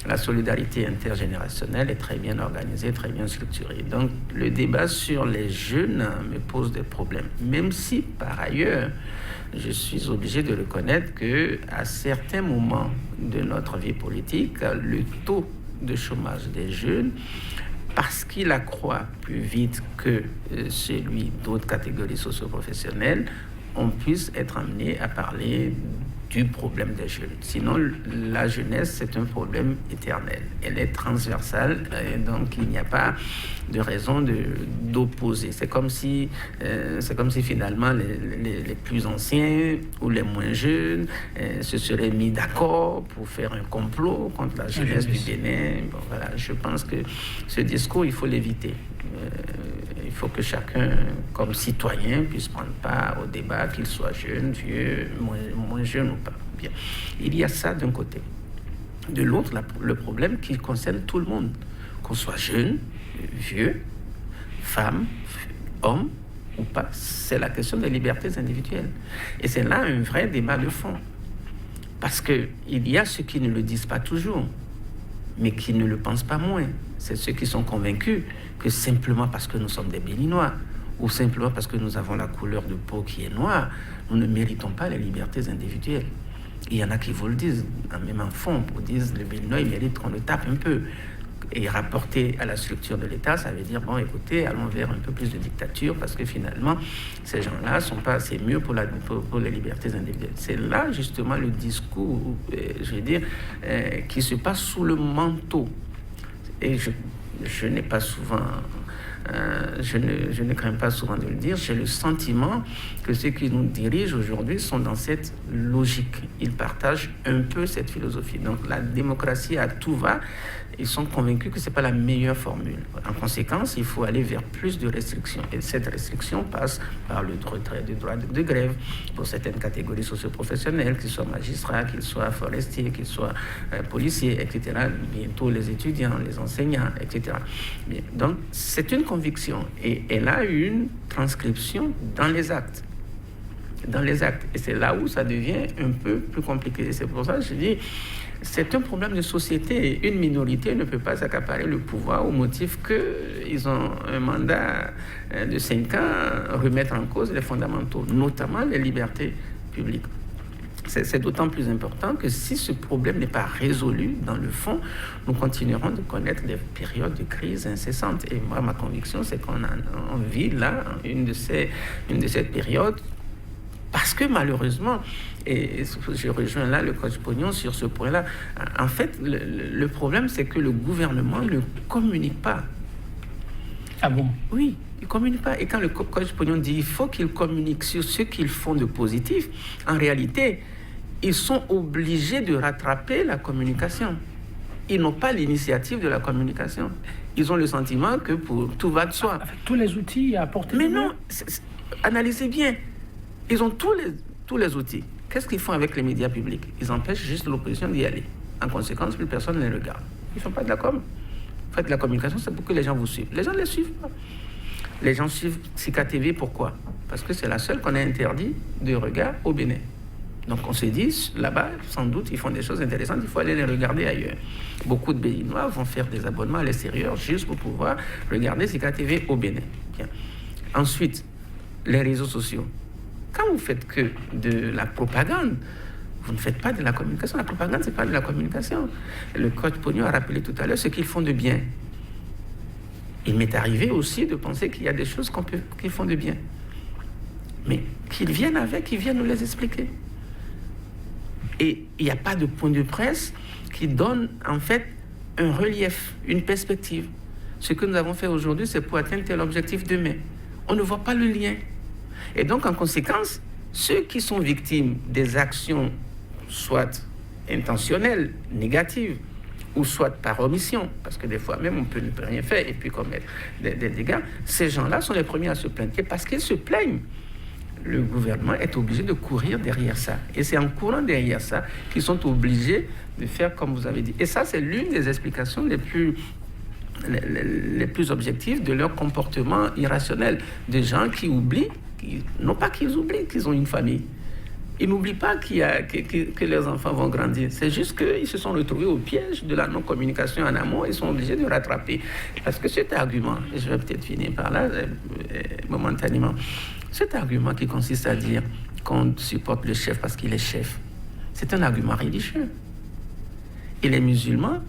la solidarité intergénérationnelle est très bien organisée, très bien structurée. Donc, le débat sur les jeunes me pose des problèmes, même si par ailleurs je suis obligé de reconnaître qu'à certains moments de notre vie politique, le taux de chômage des jeunes, parce qu'il accroît plus vite que celui d'autres catégories socio-professionnelles, on puisse être amené à parler du problème des jeunes. Sinon, la jeunesse, c'est un problème éternel. Elle est transversale, et donc il n'y a pas de raison d'opposer. C'est comme si finalement les plus anciens ou les moins jeunes se seraient mis d'accord pour faire un complot contre la jeunesse du Bénin. Bon, voilà, je pense que ce discours, il faut l'éviter. Il faut que chacun, comme citoyen, puisse prendre part au débat, qu'il soit jeune, vieux, moins jeune ou pas. Bien. Il y a ça d'un côté. De l'autre, le problème qui concerne tout le monde, qu'on soit jeune, vieux, femme, homme ou pas, c'est la question des libertés individuelles. Et c'est là un vrai débat de fond. Parce qu'il y a ceux qui ne le disent pas toujours, mais qui ne le pensent pas moins. C'est ceux qui sont convaincus que simplement parce que nous sommes des Béninois ou simplement parce que nous avons la couleur de peau qui est noire, nous ne méritons pas les libertés individuelles. Il y en a qui vous le disent, même en fond, pour dire le Béninois, il mérite qu'on le tape un peu. Et rapporter à la structure de l'État, ça veut dire, bon, écoutez, allons vers un peu plus de dictature, parce que finalement, ces gens-là ne sont pas assez mûrs pour les libertés individuelles. C'est là, justement, le discours, je veux dire, qui se passe sous le manteau. Et je n'ai pas souvent je ne crains pas souvent de le dire, j'ai le sentiment que ceux qui nous dirigent aujourd'hui sont dans cette logique. Ils partagent un peu cette philosophie. Donc la démocratie à tout va, ils sont convaincus que ce n'est pas la meilleure formule. En conséquence, il faut aller vers plus de restrictions. Et cette restriction passe par le retrait du droit de grève pour certaines catégories socio-professionnelles, qu'ils soient magistrats, qu'ils soient forestiers, qu'ils soient policiers, etc. Bientôt les étudiants, les enseignants, etc. Bien. Donc, c'est une conviction et elle a une transcription dans les actes. Dans les actes. Et c'est là où ça devient un peu plus compliqué. Et c'est pour ça que je dis, c'est un problème de société. Une minorité ne peut pas s'accaparer le pouvoir au motif qu'ils ont un mandat de 5 ans, remettre en cause les fondamentaux, notamment les libertés publiques. C'est d'autant plus important que si ce problème n'est pas résolu, dans le fond, nous continuerons de connaître des périodes de crise incessantes. Et moi, ma conviction, c'est qu'on vit là une de ces périodes. Parce que malheureusement, et je rejoins là le coach Pognon sur ce point-là, en fait, le problème, c'est que le gouvernement ne communique pas. Ah bon? Oui, il ne communique pas. Et quand le coach Pognon dit qu'il faut qu'il communique sur ce qu'ils font de positif, en réalité, ils sont obligés de rattraper la communication. Ils n'ont pas l'initiative de la communication. Ils ont le sentiment que tout va de soi. Avec tous les outils à portée de main. Mais non, analysez bien. Ils ont tous les outils. Qu'est-ce qu'ils font avec les médias publics? Ils empêchent juste l'opposition d'y aller. En conséquence, plus personne ne les regarde. Ils ne font pas de la com. Faites la communication, c'est pour que les gens vous suivent. Les gens ne les suivent pas. Les gens suivent Sika TV, pourquoi? Parce que c'est la seule qu'on a interdit de regard au Bénin. Donc on se dit, là-bas, sans doute, ils font des choses intéressantes, il faut aller les regarder ailleurs. Beaucoup de Béninois vont faire des abonnements à l'extérieur juste pour pouvoir regarder Sika TV au Bénin. Bien. Ensuite, les réseaux sociaux. Quand vous faites que de la propagande, vous ne faites pas de la communication. La propagande, ce n'est pas de la communication. Le coach Pognon a rappelé tout à l'heure ce qu'ils font de bien. Il m'est arrivé aussi de penser qu'il y a des choses qu'ils font de bien. Mais qu'ils viennent avec, ils viennent nous les expliquer. Et il n'y a pas de point de presse qui donne en fait un relief, une perspective. Ce que nous avons fait aujourd'hui, c'est pour atteindre tel objectif demain. On ne voit pas le lien. Et donc, en conséquence, ceux qui sont victimes des actions, soit intentionnelles, négatives, ou soit par omission, parce que des fois même on peut ne peut rien faire et puis commettre des dégâts, ces gens-là sont les premiers à se plaindre. Et parce qu'ils se plaignent, le gouvernement est obligé de courir derrière ça. Et c'est en courant derrière ça qu'ils sont obligés de faire comme vous avez dit. Et ça, c'est l'une des explications les plus objectives de leur comportement irrationnel. Des gens qui oublient, non pas qu'ils oublient qu'ils ont une famille. Ils n'oublient pas que leurs enfants vont grandir. C'est juste qu'ils se sont retrouvés au piège de la non-communication en amont et sont obligés de rattraper. Parce que cet argument, et je vais peut-être finir par là, momentanément, cet argument qui consiste à dire qu'on supporte le chef parce qu'il est chef, c'est un argument religieux. Et les musulmans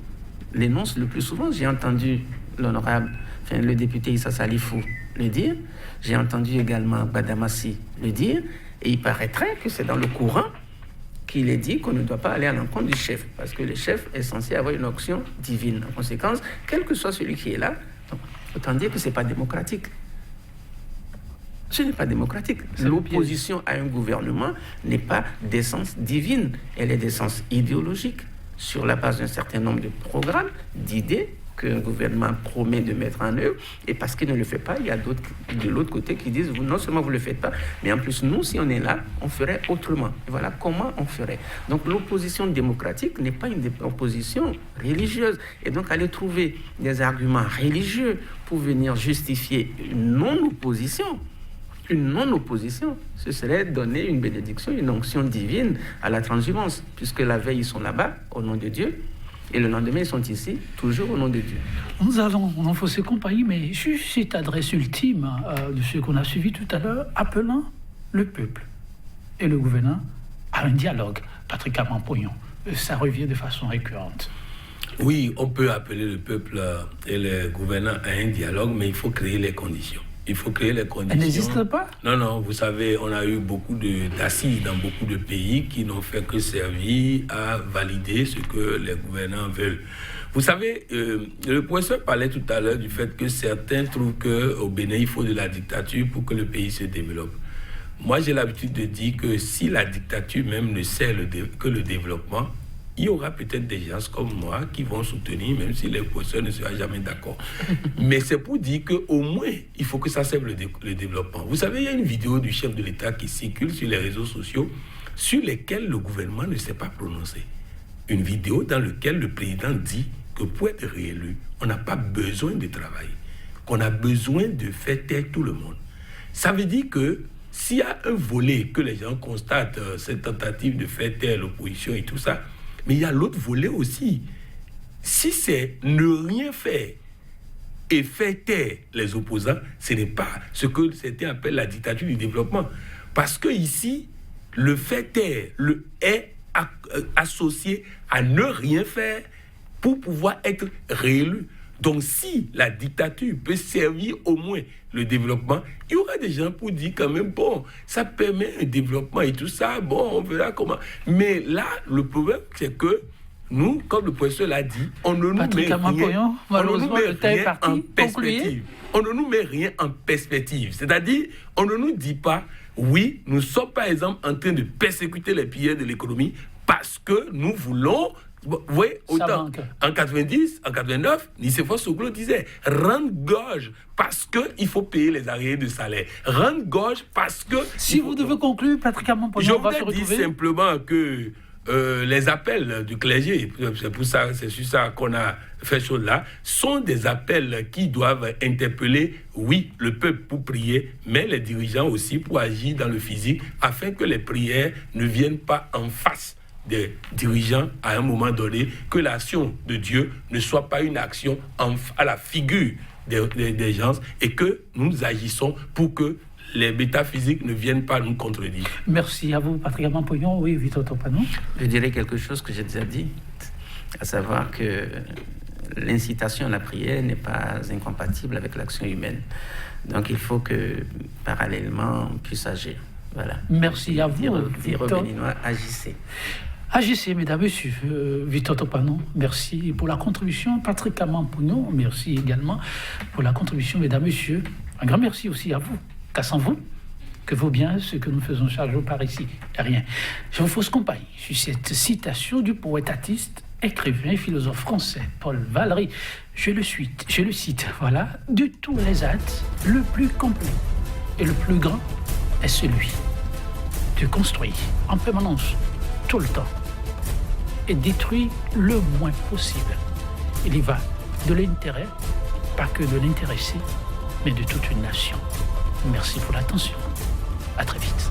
l'énoncent le plus souvent. J'ai entendu le député Issa Salifou le dire, j'ai entendu également Badamassi le dire, et il paraîtrait que c'est dans le Coran qu'il est dit qu'on ne doit pas aller à l'encontre du chef, parce que le chef est censé avoir une onction divine. En conséquence, quel que soit celui qui est là, autant dire que ce n'est pas démocratique. Ce n'est pas démocratique. L'opposition à un gouvernement n'est pas d'essence divine, elle est d'essence idéologique, sur la base d'un certain nombre de programmes, d'idées qu'un gouvernement promet de mettre en œuvre, et parce qu'il ne le fait pas, il y a d'autres de l'autre côté qui disent non seulement vous ne le faites pas, mais en plus nous, si on est là, on ferait autrement. Et voilà comment on ferait. Donc l'opposition démocratique n'est pas une opposition religieuse. Et donc aller trouver des arguments religieux pour venir justifier une non-opposition, ce serait donner une bénédiction, une onction divine à la transhumance, puisque la veille ils sont là-bas au nom de Dieu, et le lendemain, ils sont ici, toujours au nom de Dieu. Nous allons renforcer compagnie, mais juste cette adresse ultime de ce qu'on a suivi tout à l'heure, appelant le peuple et le gouvernement à un dialogue. Patrick Aman-Pognon, ça revient de façon récurrente. Oui, on peut appeler le peuple et le gouvernement à un dialogue, mais il faut créer les conditions. Il faut créer les conditions. Elle n'existe pas? Non, vous savez, on a eu beaucoup d'assises dans beaucoup de pays qui n'ont fait que servir à valider ce que les gouvernants veulent. Vous savez, le professeur parlait tout à l'heure du fait que certains trouvent qu'au Bénin, il faut de la dictature pour que le pays se développe. Moi, j'ai l'habitude de dire que si la dictature même ne sert que le développement, il y aura peut-être des gens comme moi qui vont soutenir, même si les professeurs ne seront jamais d'accord. Mais c'est pour dire qu'au moins, il faut que ça serve le développement. Vous savez, il y a une vidéo du chef de l'État qui circule sur les réseaux sociaux sur lesquels le gouvernement ne s'est pas prononcé. Une vidéo dans laquelle le président dit que pour être réélu, on n'a pas besoin de travailler, qu'on a besoin de faire taire tout le monde. Ça veut dire que s'il y a un volet que les gens constatent, cette tentative de faire taire l'opposition et tout ça, mais il y a l'autre volet aussi. Si c'est ne rien faire et faire taire les opposants, ce n'est pas ce que certains appellent la dictature du développement. Parce que ici, le faire taire est associé à ne rien faire pour pouvoir être réélu. Donc si la dictature peut servir au moins le développement, il y aura des gens pour dire quand même, bon, ça permet un développement et tout ça, bon, on verra comment. Mais là, le problème, c'est que nous, comme le professeur l'a dit, on ne nous met rien en perspective. On ne nous met rien en perspective. C'est-à-dire, on ne nous dit pas, oui, nous sommes par exemple en train de persécuter les pilleurs de l'économie parce que nous voulons... Vous voyez, autant en 90, en 89, Nicéphore Soglo disait rendre gorge parce qu'il faut payer les arriérés de salaire. Rendre gorge parce que... Si vous devez conclure, Patrick Amompognon, je voudrais dire simplement que les appels du clergé, c'est sur ça qu'on a fait chose là, sont des appels qui doivent interpeller, oui, le peuple pour prier, mais les dirigeants aussi pour agir dans le physique afin que les prières ne viennent pas en face des dirigeants à un moment donné, que l'action de Dieu ne soit pas une action à la figure des gens et que nous agissons pour que les métaphysiques ne viennent pas nous contredire. Merci à vous, Patrick Amompognon. Oui, Victor Topano. Je dirais quelque chose que j'ai déjà dit, à savoir que l'incitation à la prière n'est pas incompatible avec l'action humaine. Donc il faut que, parallèlement, on puisse agir. Voilà. Merci à vous, dire aux Béninois, agissez. Agissez, mesdames, messieurs. Victor Topano, merci pour la contribution. Patrick Amompognon, merci également pour la contribution, mesdames, messieurs. Un grand merci aussi à vous, car sans vous, que vaut bien ce que nous faisons chaque jour par ici? Rien. Je vous fausse compagnie sur cette citation du poète artiste, écrivain et philosophe français, Paul Valéry. Je le cite, voilà. De tous les actes, le plus complet et le plus grand est celui de construire en permanence, tout le temps, et détruire le moins possible. Il y va de l'intérêt, pas que de l'intéressé, mais de toute une nation. Merci pour l'attention. À très vite.